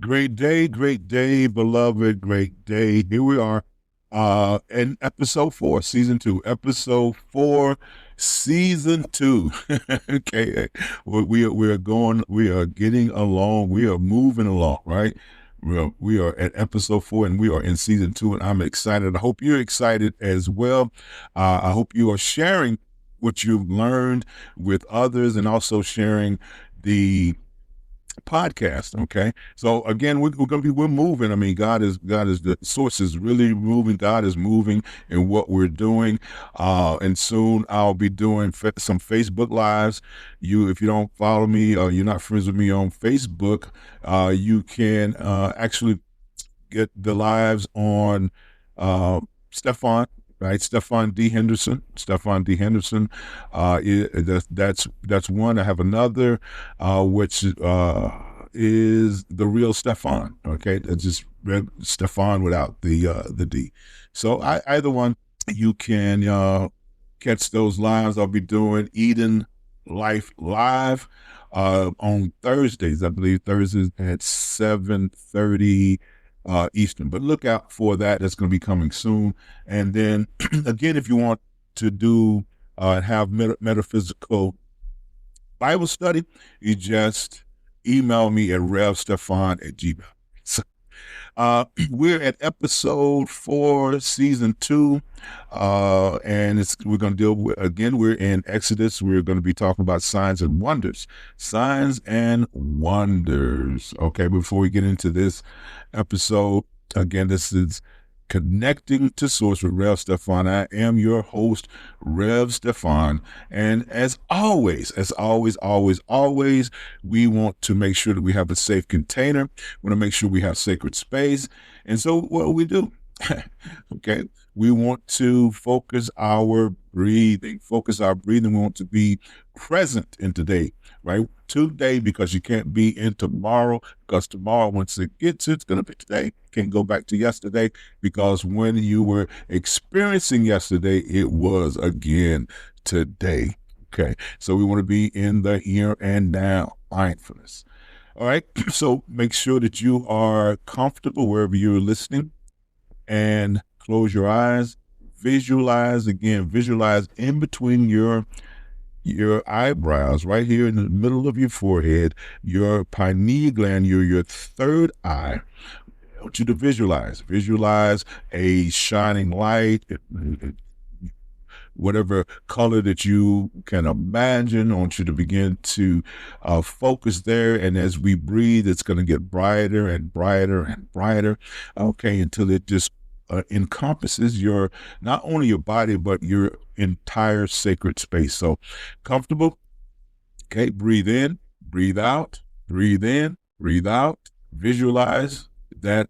Great day, beloved, great day. Here we are, in episode four, season two, episode four, season two. Okay, we are getting along, we are moving along, right? We are at episode four, and we are in season two, and I'm excited. I hope you're excited as well. I hope you are sharing what you've learned with others, and also sharing the podcast. Okay, so again, we're moving. I mean, God is the source is really moving. God is moving in what we're doing, and soon I'll be doing some Facebook lives. If you don't follow me, or you're not friends with me on Facebook, you can actually get the lives on Stephon. Right, Stephon D. Henderson. That's one. I have another, which is the real Stephon. Okay, that's just Stephon without the D. So either one, you can catch those lives. I'll be doing Eden Life Live on Thursdays. I believe Thursdays at 7:30 Eastern. But look out for that. That's going to be coming soon. And then again, if you want to do and have metaphysical Bible study, you just email me at revstephon@gmail. So, we're at episode four, season two, and we're going to deal with, again, we're in Exodus. We're going to be talking about signs and wonders. Signs and wonders. Okay, before we get into this episode, again, this is Connecting to Source with Rev Stephon. I am your host, Rev Stephon. And as always, we want to make sure that we have a safe container. We want to make sure we have sacred space. And so what do we do? Okay. We want to focus our breathing. We want to be present in today, right? Today, because you can't be in tomorrow, because tomorrow, once it gets, it's going to be today. Can't go back to yesterday, because when you were experiencing yesterday, it was again today. Okay. So we want to be in the here and now, mindfulness. All right. So make sure that you are comfortable wherever you're listening, and close your eyes. Visualize in between your eyebrows, right here in the middle of your forehead, your pineal gland, your third eye. I want you to visualize a shining light, whatever color that you can imagine. I want you to begin to focus there. And as we breathe, it's going to get brighter and brighter and brighter. Okay, until it just encompasses not only your body, but your entire sacred space. So comfortable. Okay, breathe in, breathe out, breathe in, breathe out. Visualize that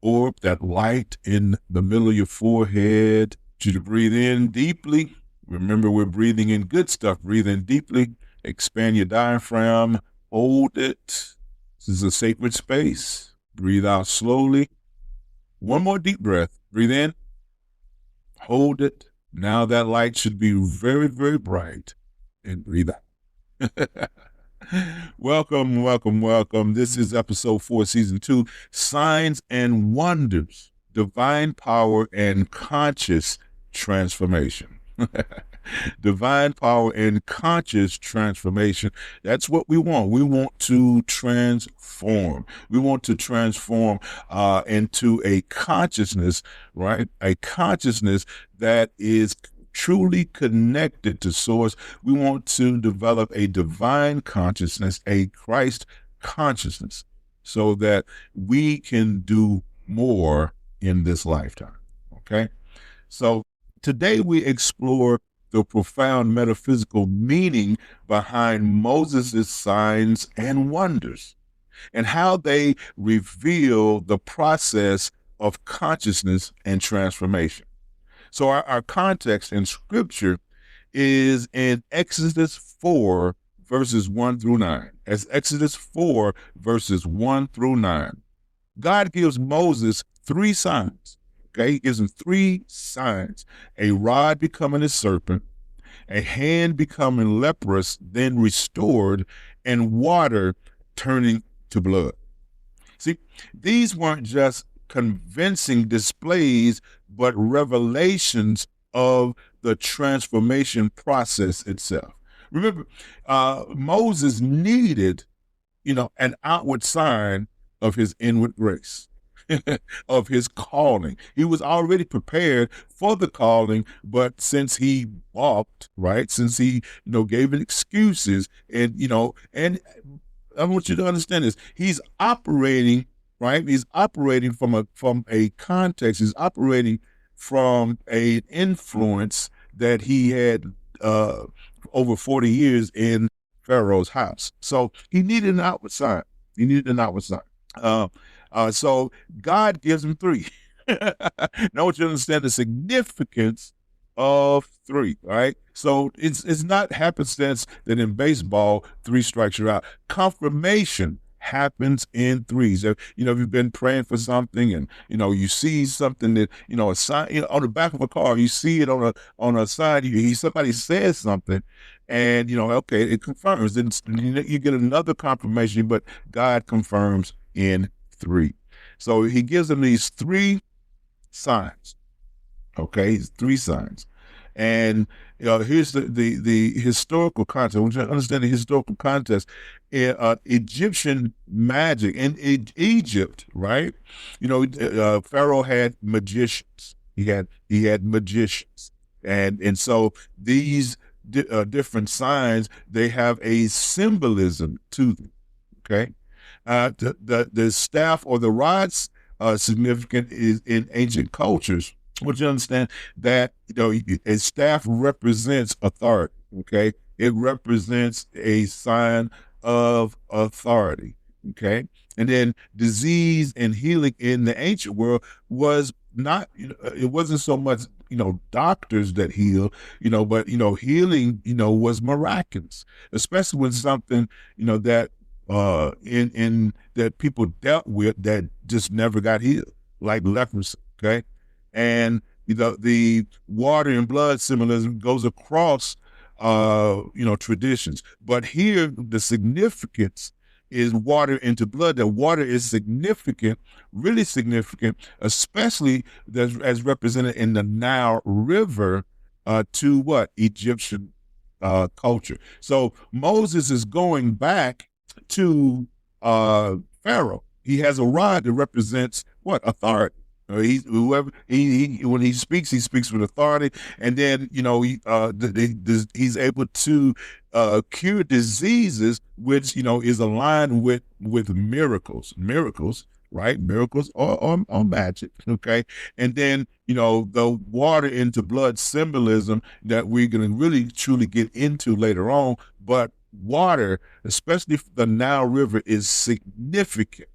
orb, that light in the middle of your forehead. You to breathe in deeply. Remember, we're breathing in good stuff. Breathe in deeply. Expand your diaphragm. Hold it. This is a sacred space. Breathe out slowly. One more deep breath. Breathe in. Hold it. Now that light should be very, very bright. And breathe out. Welcome. This is episode 4, season 2, Signs and Wonders, Divine Power and Conscious Transformation. Divine power and conscious transformation. That's what we want. We want to transform. We want to transform into a consciousness, right? A consciousness that is truly connected to source. We want to develop a divine consciousness, a Christ consciousness, so that we can do more in this lifetime. Okay? So today we explore the profound metaphysical meaning behind Moses' signs and wonders, and how they reveal the process of consciousness and transformation. So our context in Scripture is in Exodus 4, verses 1 through 9. As Exodus 4, verses 1 through 9. God gives Moses 3 signs. Okay, he gives him 3 signs: a rod becoming a serpent, a hand becoming leprous, then restored, and water turning to blood. See, these weren't just convincing displays, but revelations of the transformation process itself. Remember, Moses needed, an outward sign of his inward grace, of his calling. He was already prepared for the calling, but since he walked, right, since he, gave it excuses, and I want you to understand this. He's operating, right? He's operating from a context. He's operating from an influence that he had over 40 years in Pharaoh's house. So he needed an outward sign. He needed an outward sign. So God gives him three. Now I want you to understand the significance of three, right? So it's not happenstance that in baseball, three strikes you're out. Confirmation happens in threes. If you've been praying for something and you see something that a sign, on the back of a car, you see it on a sign, somebody says something, and okay, it confirms. Then you get another confirmation, but God confirms in three. So he gives them these three signs. Okay, three signs. And here's the historical context. I want you to understand the historical context. Egyptian magic in Egypt, right? Pharaoh had magicians. He had magicians, and so these different signs, they have a symbolism to them. Okay, the staff or the rod's significant is in ancient cultures. But you understand that a staff represents authority. Okay, it represents a sign of authority. Okay, and then disease and healing in the ancient world was not. It wasn't so much doctors that heal. But healing was miraculous, especially when something that in that people dealt with that just never got healed, like leprosy. Okay. And the water and blood symbolism goes across traditions. But here the significance is water into blood. That water is significant, really significant, especially as represented in the Nile River to what? Egyptian culture. So Moses is going back to Pharaoh. He has a rod that represents what? Authority. When he speaks with authority, and then he's able to cure diseases, which is aligned with miracles, right? Miracles or magic, okay? And then the water into blood symbolism that we're going to really truly get into later on, but water, especially the Nile River, is significant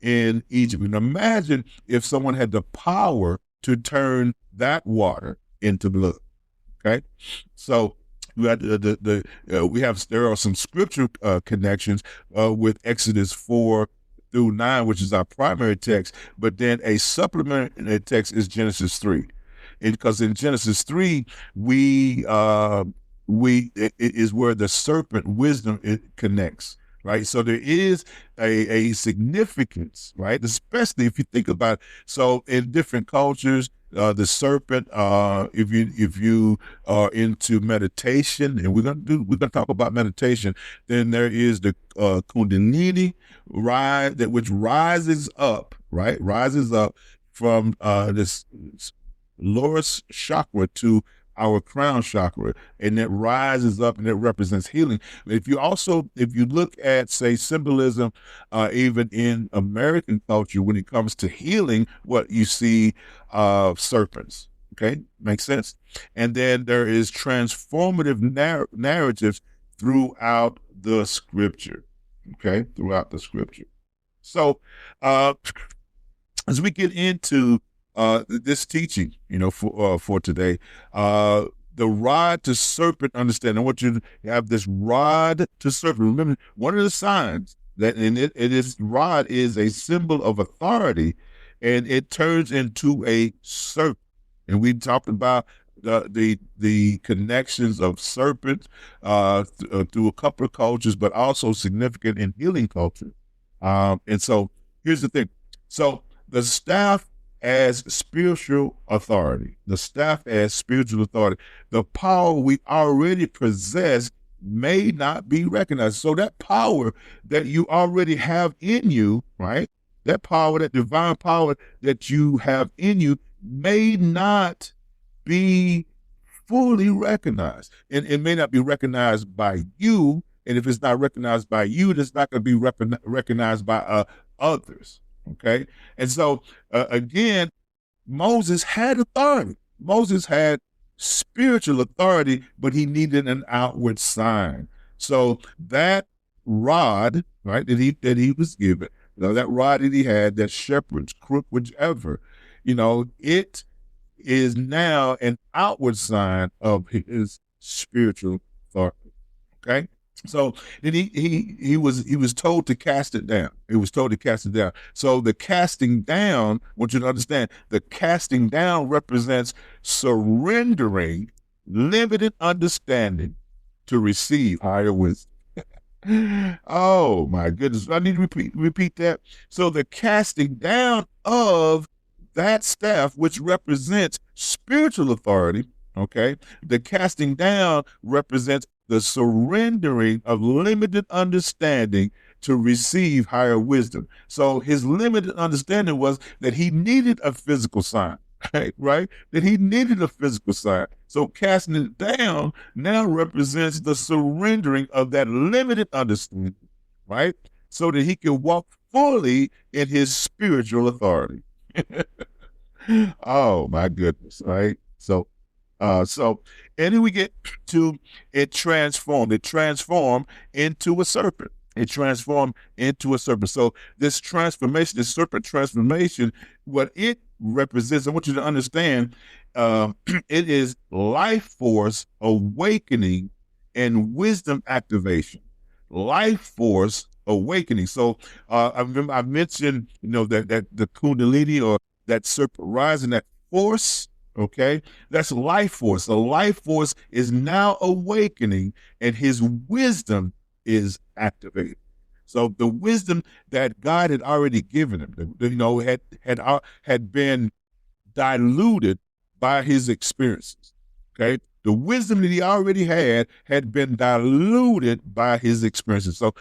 in Egypt. And imagine if someone had the power to turn that water into blood. Okay, so we had there are some scripture connections with Exodus 4-9, which is our primary text, but then a supplementary text is Genesis 3, because in Genesis 3 it is where the serpent wisdom connects. Right, so there is a significance, right? Especially if you think about it. So in different cultures, the serpent. If you are into meditation, and we're gonna talk about meditation, then there is the Kundalini which rises up, right? Rises up from this lowest chakra to our crown chakra, and it rises up and it represents healing. If you look at, say, symbolism, even in American culture, when it comes to healing, what you see, serpents. Okay, makes sense. And then there is transformative narratives throughout the scripture. Okay, throughout the scripture. So, as we get into this teaching, for today, the rod to serpent understanding. I want you to have this rod to serpent. Remember, one of the signs that it is rod is a symbol of authority, and it turns into a serpent. And we talked about the connections of serpents through a couple of cultures, but also significant in healing culture. And so here's the thing. So the staff as spiritual authority, the staff as spiritual authority, the power we already possess may not be recognized. So that power that you already have in you, right? That power, that divine power that you have in you may not be fully recognized. And it may not be recognized by you. And if it's not recognized by you, it's not going to be recognized by others. Okay. And so, again, Moses had authority. Moses had spiritual authority, but he needed an outward sign. So that rod, right, that he was given, that rod that he had, that shepherd's crook, whichever, it is now an outward sign of his spiritual authority. Okay. So then he was told to cast it down. He was told to cast it down. So the casting down, I want you to understand, the casting down represents surrendering limited understanding to receive higher wisdom. Oh my goodness. I need to repeat that. So the casting down of that staff, which represents spiritual authority, okay, the casting down represents the surrendering of limited understanding to receive higher wisdom. So his limited understanding was that he needed a physical sign, right? That he needed a physical sign. So casting it down now represents the surrendering of that limited understanding, right? So that he can walk fully in his spiritual authority. Oh my goodness, right? So, and then we get to it transformed. It transformed into a serpent. It transformed into a serpent. So this transformation, this serpent transformation, what it represents, I want you to understand, it is life force awakening and wisdom activation. Life force awakening. So I remember I mentioned, that the Kundalini, or that serpent rising, that force. Okay, that's life force. The life force is now awakening, and his wisdom is activated. So the wisdom that God had already given him, had been diluted by his experiences. Okay, the wisdom that he already had been diluted by his experiences. So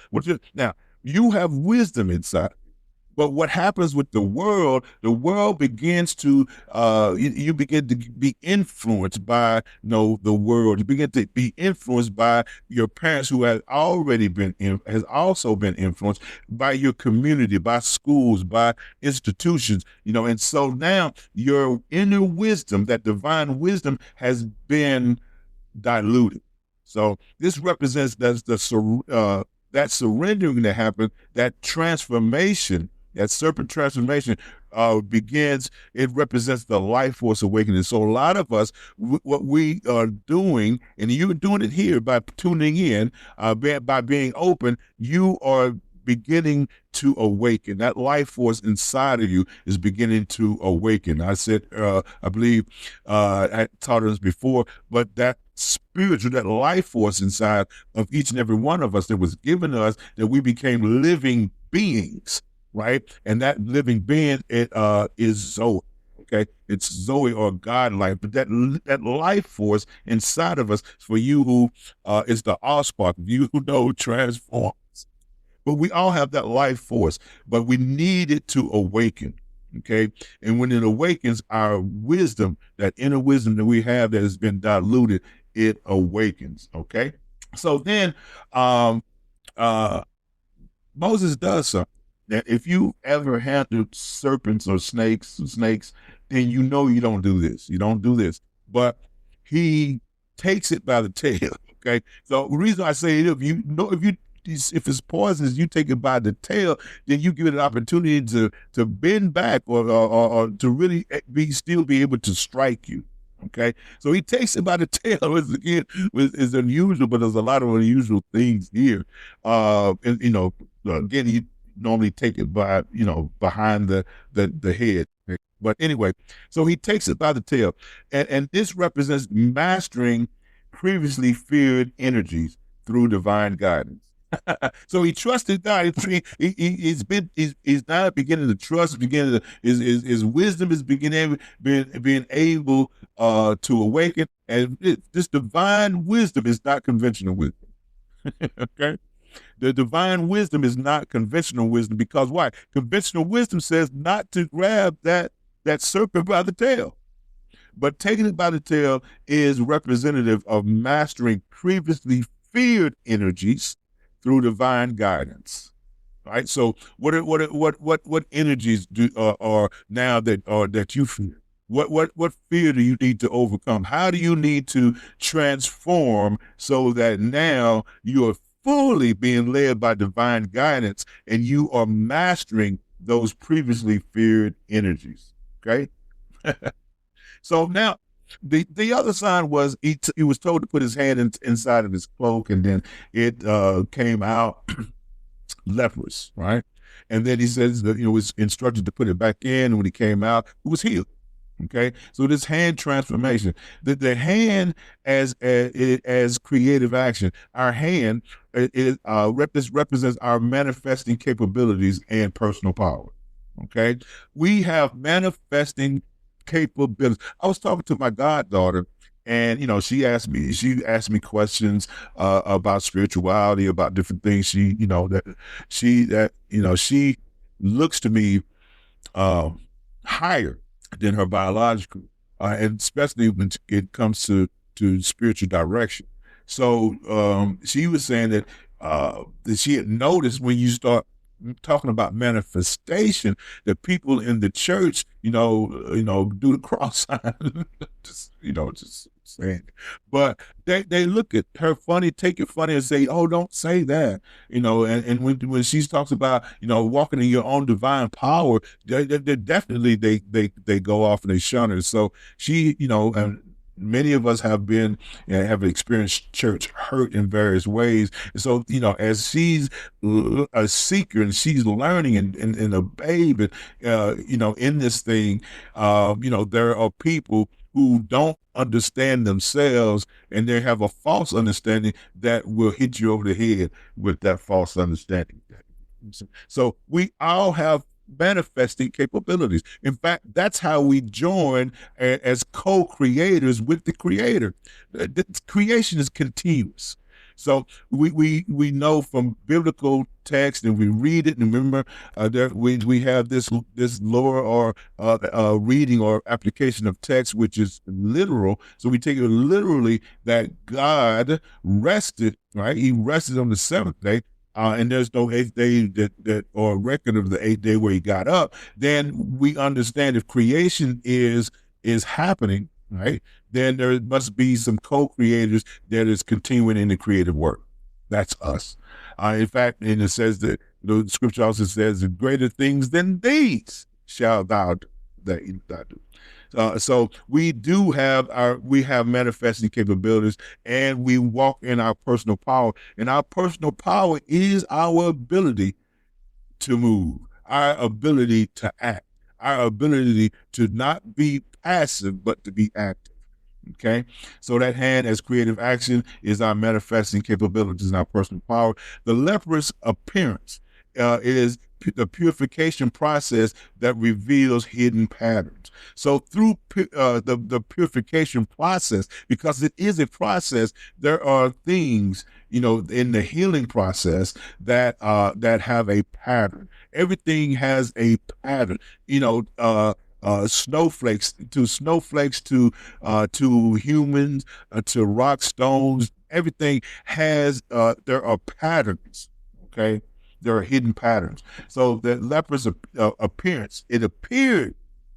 now you have wisdom inside. But what happens with the world begins to, you begin to be influenced by, the world. You begin to be influenced by your parents, who has also been influenced by your community, by schools, by institutions, and so now your inner wisdom, that divine wisdom, has been diluted. So this represents that surrendering that happened, that transformation, that serpent transformation begins. It represents the life force awakening. So a lot of us, what we are doing, and you're doing it here by tuning in, by being open, you are beginning to awaken. That life force inside of you is beginning to awaken. I said, I believe I taught us before, but that spiritual, that life force inside of each and every one of us that was given to us, that we became living beings, right? And that living being, it is Zoe. Okay, it's Zoe, or God life, but that life force inside of us, for you who is the allspark, you who know transforms. But we all have that life force, but we need it to awaken. Okay, and when it awakens, our wisdom, that inner wisdom that we have that has been diluted, it awakens. Okay, so then Moses does something. That if you ever handled serpents or snakes, then you don't do this. You don't do this. But he takes it by the tail. Okay. So the reason I say it, if it's poisonous, you take it by the tail, then you give it an opportunity to bend back, or to really still be able to strike you. Okay, so he takes it by the tail, which again is unusual, but there's a lot of unusual things here. And again, you normally take it by behind the head. But anyway, so he takes it by the tail, and this represents mastering previously feared energies through divine guidance. So he trusted God. He's now beginning to trust, beginning to his wisdom is being able to awaken. And this divine wisdom is not conventional wisdom. Okay? The divine wisdom is not conventional wisdom because why? Conventional wisdom says not to grab that serpent by the tail. But taking it by the tail is representative of mastering previously feared energies through divine guidance. Right. So what energies are now that you fear? What fear do you need to overcome? How do you need to transform so that now you are fully being led by divine guidance and you are mastering those previously feared energies? Okay. So now the other sign was he was told to put his hand inside of his cloak, and then it came out leprous, right? And then he says that was instructed to put it back in, and when he came out, it was healed. Okay, so this hand transformation, the hand as creative action, our hand represents our manifesting capabilities and personal power. Okay, we have manifesting capabilities. I was talking to my goddaughter, and she asked me questions about spirituality, about different things. She looks to me higher than her biological, and especially when it comes to spiritual direction. So she was saying that she had noticed when you start talking about manifestation, that people in the church, do the cross sign, just saying. But they look at her funny, take it funny, and say, "Oh, don't say that," And when she talks about walking in your own divine power, they definitely they go off and they shun her. So she, and many of us have have experienced church hurt in various ways. And so, as she's a seeker and she's learning and a babe, in this thing, there are people who don't understand themselves, and they have a false understanding that will hit you over the head with that false understanding. So we all have manifesting capabilities. In fact, that's how we join as co-creators with the Creator. The creation is continuous. So we know from biblical text, and we read it, and remember we have this lower or reading or application of text, which is literal. So we take it literally that God rested, right? He rested on the seventh day. And there's no eighth day that or record of the eighth day where he got up. Then we understand if creation is happening, right, then there must be some co-creators that is continuing in the creative work. That's us. In fact, and it says that the scripture also says, "The greater things than these shall thou do." So we have manifesting capabilities, and we walk in our personal power. And our personal power is our ability to move, our ability to act, our ability to not be passive, but to be active. Okay, so that hand as creative action is our manifesting capabilities and our personal power. The leprous appearance is the purification process that reveals hidden patterns. So through the purification process, because it is a process, there are things in the healing process that have a pattern. Everything has a pattern. Snowflakes to humans, to rock stones. Everything has there are patterns. Okay. There are hidden patterns. So the leprous appearance, it appeared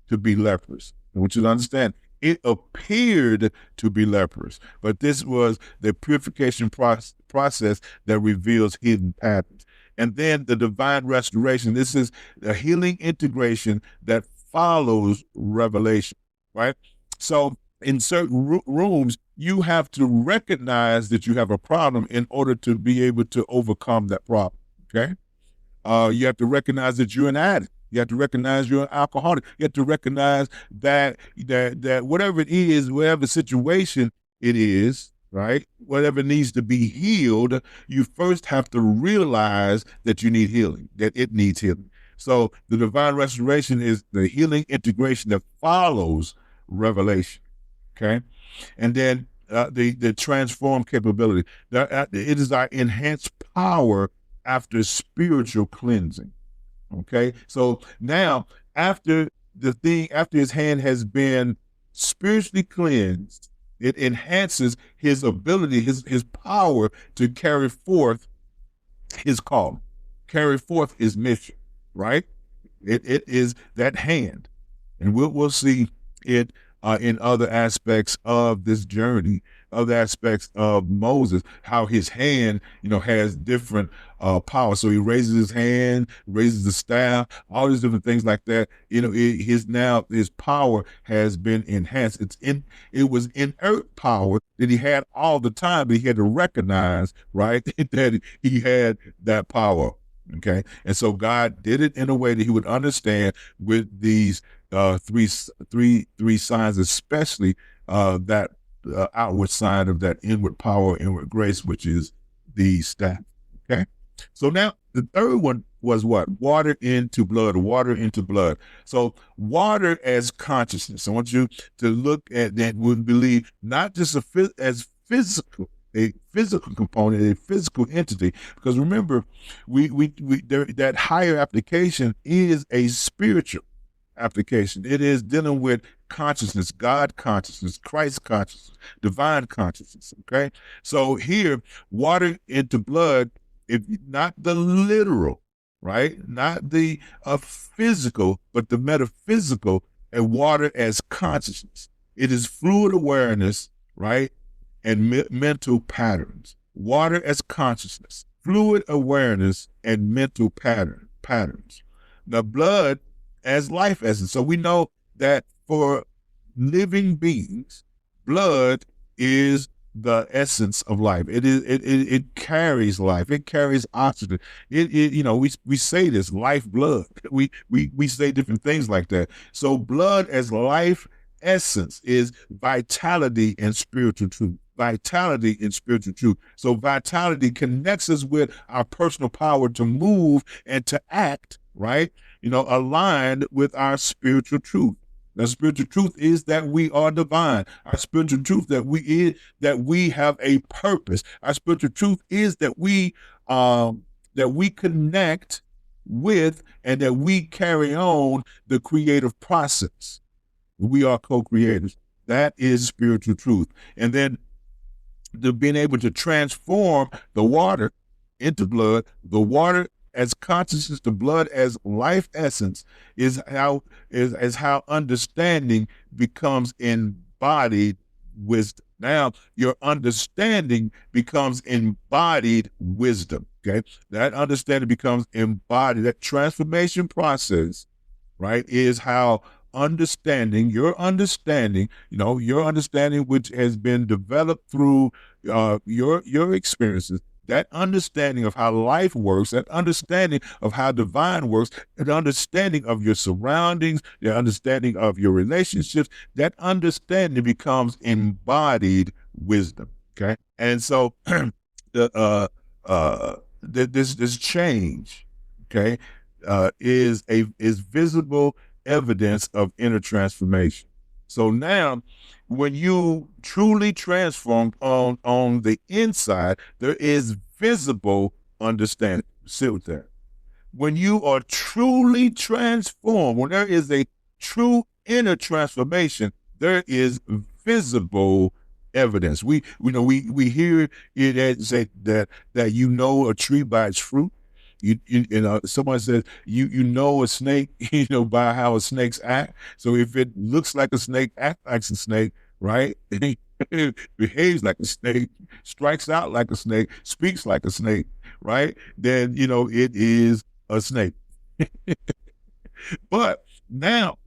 to be leprous. I want you to understand, it appeared to be leprous, but this was the purification process that reveals hidden patterns. And then the divine restoration. This is the healing integration that follows revelation, right? So in certain rooms, you have to recognize that you have a problem in order to be able to overcome that problem. Okay. You have to recognize that you're an addict. You have to recognize you're an alcoholic. You have to recognize that whatever it is, whatever situation it is, right? Whatever needs to be healed, you first have to realize that you need healing, that it needs healing. So the divine restoration is the healing integration that follows revelation. Okay, and then the transformed capability. It is our enhanced power after spiritual cleansing. Okay, so now after his hand has been spiritually cleansed, it enhances his ability, his power to carry forth his call, carry forth his mission. Right? It is that hand, and we'll see it in other aspects of this journey, other aspects of Moses, how his hand, has different power. So he raises his hand, raises the staff, all these different things like that. His power has been enhanced. It was inert power that he had all the time, but he had to recognize, right, that he had that power. Okay, and so God did it in a way that he would understand with these three signs, especially that outward sign of that inward power, inward grace, which is the staff. Okay, so now the third one was what? Water into blood, water into blood. So water as consciousness. I want you to look at that. Would believe not just as physical. A physical component, a physical entity, because remember, that higher application is a spiritual application. It is dealing with consciousness, God consciousness, Christ consciousness, divine consciousness. Okay, so here, water into blood, if not the literal, right, not the physical, but the metaphysical, and water as consciousness. It is fluid awareness, right, and mental patterns. Water as consciousness, fluid awareness, and mental patterns. The blood as life essence. So we know that for living beings, blood is the essence of life. It carries life. It carries oxygen. We say this, life blood. We say different things like that. So blood as life essence is vitality and spiritual truth. Vitality and spiritual truth. So vitality connects us with our personal power to move and to act, right? Aligned with our spiritual truth. The spiritual truth is that we are divine. Our spiritual truth that we have a purpose. Our spiritual truth is that we connect with and that we carry on the creative process. We are co-creators. That is spiritual truth. And then being able to transform the water into blood, the water as consciousness, the blood as life essence, is how understanding becomes embodied wisdom. Now your understanding becomes embodied wisdom. Okay, that understanding becomes embodied. That transformation process, right, is how your understanding, which has been developed through your experiences, that understanding of how life works, that understanding of how divine works, that understanding of your surroundings, the understanding of your relationships, that understanding becomes embodied wisdom. Okay, and so this change, okay, is visible evidence of inner transformation. So now, when you truly transform on the inside, there is visible understanding. Sit with that. When you are truly transformed, when there is a true inner transformation, there is visible evidence. We hear it say that a tree by its fruit. Someone says you know a snake, by how snakes act. So if it looks like a snake, acts like a snake, right? It behaves like a snake, strikes out like a snake, speaks like a snake, right? Then it is a snake. But now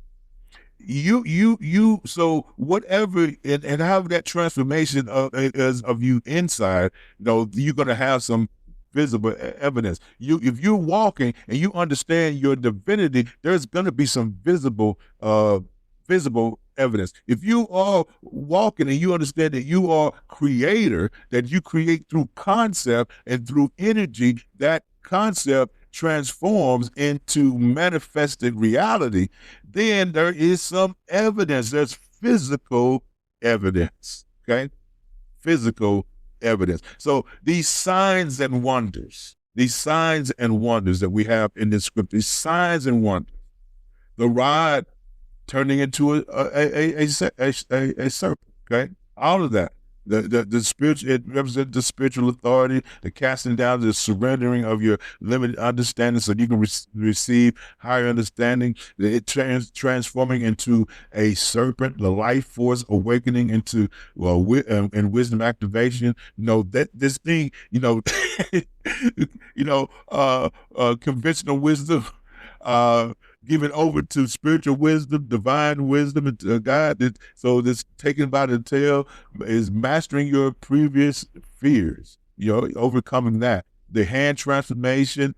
so whatever and have that transformation of you inside, you're gonna have some visible evidence. If you're walking and you understand your divinity, there's going to be some visible evidence. If you are walking and you understand that you are creator, that you create through concept and through energy, that concept transforms into manifested reality, then there is some evidence. There's physical evidence, okay? Physical evidence. So these signs and wonders, that we have in this scripture, these signs and wonders, the rod turning into a serpent, okay? All of that. The spiritual, it represents the spiritual authority, the casting down, the surrendering of your limited understanding so you can receive higher understanding. It transforming into a serpent, the life force awakening into and wisdom activation. That this thing, conventional wisdom, given over to spiritual wisdom, divine wisdom, and God. So this taken by the tail is mastering your previous fears, overcoming that. The hand transformation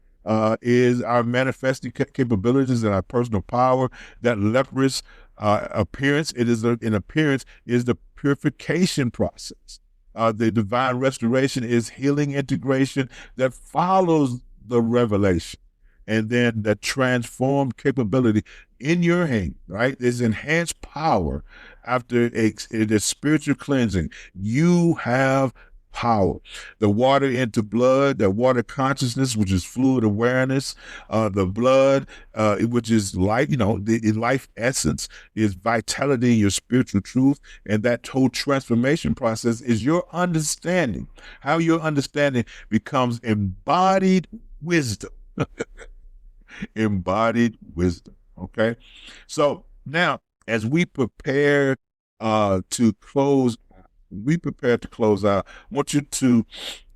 is our manifesting capabilities and our personal power. That leprous appearance, an appearance is the purification process. The divine restoration is healing integration that follows the revelation. And then the transformed capability in your hand, right? There's enhanced power after the spiritual cleansing. You have power. The water into blood, the water consciousness, which is fluid awareness, the blood, which is life, the life essence is vitality in your spiritual truth. And that whole transformation process is your understanding, how your understanding becomes embodied wisdom. Embodied wisdom. Okay. So now, as we prepare to close out, I want you to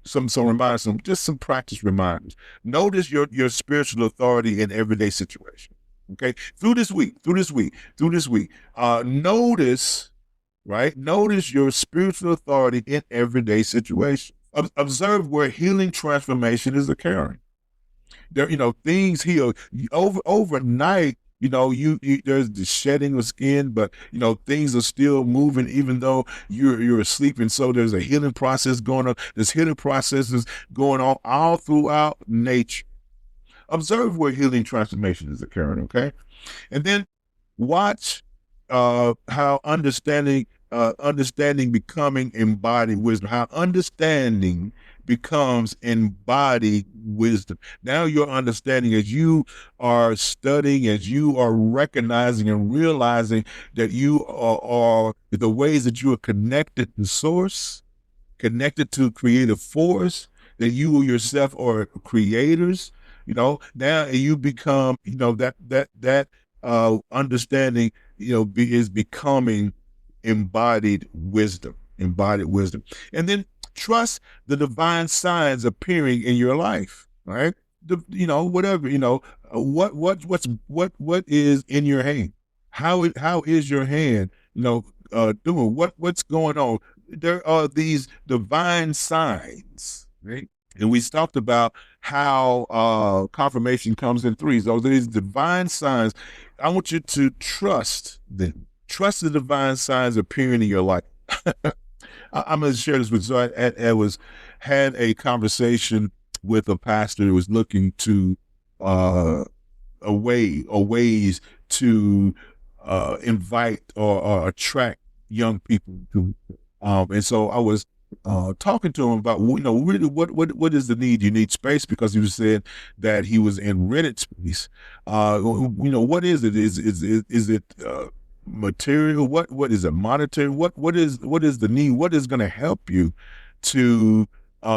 some reminders, some practice reminders. Notice your spiritual authority in everyday situation. Okay. Through this week. Notice your spiritual authority in everyday situation. Observe where healing transformation is occurring. There, things heal overnight. There's the shedding of skin, but things are still moving even though you're asleep. And so there's a healing process going on. There's healing processes going on all throughout nature. Observe where healing transformation is occurring. Okay, and then watch how understanding becoming embodied wisdom. How understanding becomes embodied wisdom. Now your understanding, as you are studying, as you are recognizing and realizing that you are the ways that you are connected to source, connected to creative force, that you yourself are creators. Now you become, that understanding, is becoming embodied wisdom. And then trust the divine signs appearing in your life, right? Whatever, what is in your hand? How is your hand, doing? What's going on? There are these divine signs, right? And we talked about how confirmation comes in threes. Those are these divine signs. I want you to trust them. Trust the divine signs appearing in your life. I'm going to share this with you. So I had a conversation with a pastor who was looking to ways to invite or attract young people to. And so I was talking to him about, really what is the need? You need space, because he was saying that he was in rented space. What is it? Is it material? What is it? Monetary? What is the need? What is going to help you to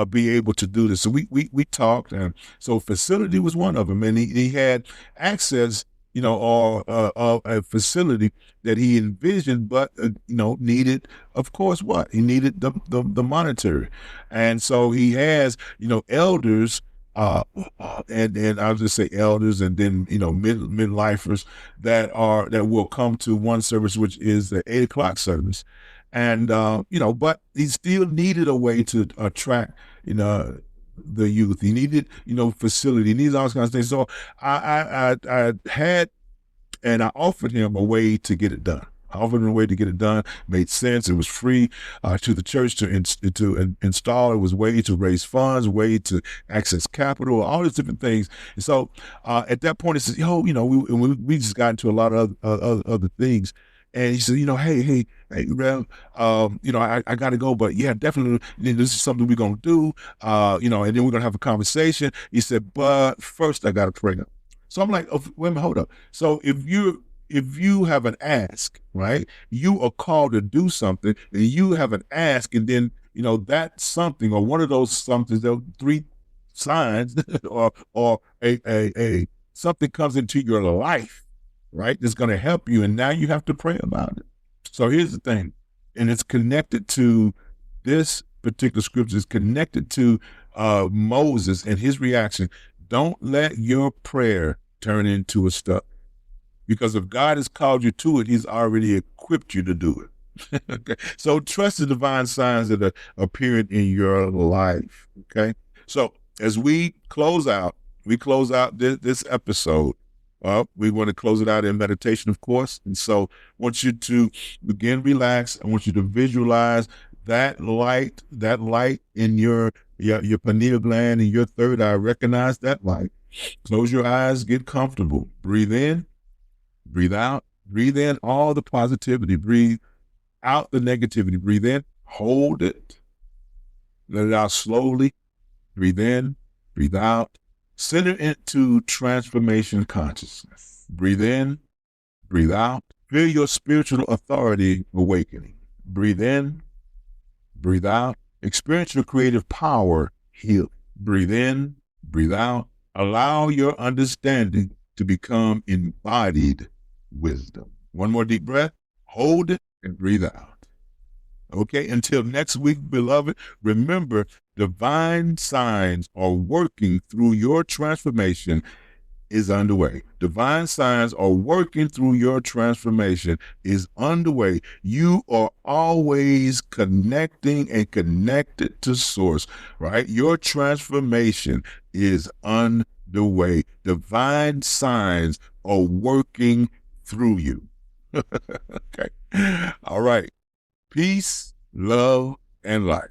be able to do this? So we talked, and so facility was one of them, and he had access, or a facility that he envisioned, but needed, of course, what he needed the monetary, and so he has elders. And I'll just say elders, and then midlifers that will come to one service, which is the 8 o'clock service, and but he still needed a way to attract the youth. He needed facility. He needs all those kinds of things. So I had, and I offered him a way to get it done. offered a way to get it done, made sense. It was free to the church to install. It was a way to raise funds, a way to access capital, all these different things. And so at that point, it says, we just got into a lot of other things. And he said, hey, Rev, I got to go, but yeah, definitely, this is something we're going to do, and then we're going to have a conversation. He said, but first I got to pray. So I'm like, oh, wait a minute, hold up. So if you have an ask, right, you are called to do something, and you have an ask, and then, that something, or one of those somethings, those three signs, or a something comes into your life, right, that's going to help you, and now you have to pray about it. So here's the thing, and it's connected to this particular scripture. It's connected to Moses and his reaction. Don't let your prayer turn into a stuff, because if God has called you to it, he's already equipped you to do it. Okay? So trust the divine signs that are appearing in your life. Okay. So as we close out this episode. Well, we want to close it out in meditation, of course. And so I want you to begin relax. I want you to visualize that light in your pineal gland and your third eye. Recognize that light. Close your eyes, get comfortable. Breathe in, breathe out. Breathe in all the positivity. Breathe out the negativity. Breathe in, hold it. Let it out slowly. Breathe in, breathe out. Center into transformation consciousness. Breathe in, breathe out. Feel your spiritual authority awakening. Breathe in, breathe out. Experience your creative power healing. Breathe in, breathe out. Allow your understanding to become embodied wisdom. One more deep breath. Hold it and breathe out. Okay, until next week, beloved, remember, divine signs are working through your transformation is underway. Divine signs are working through your transformation is underway. You are always connecting and connected to source, right? Your transformation is underway. Divine signs are working through you. Okay. All right. Peace, love, and light.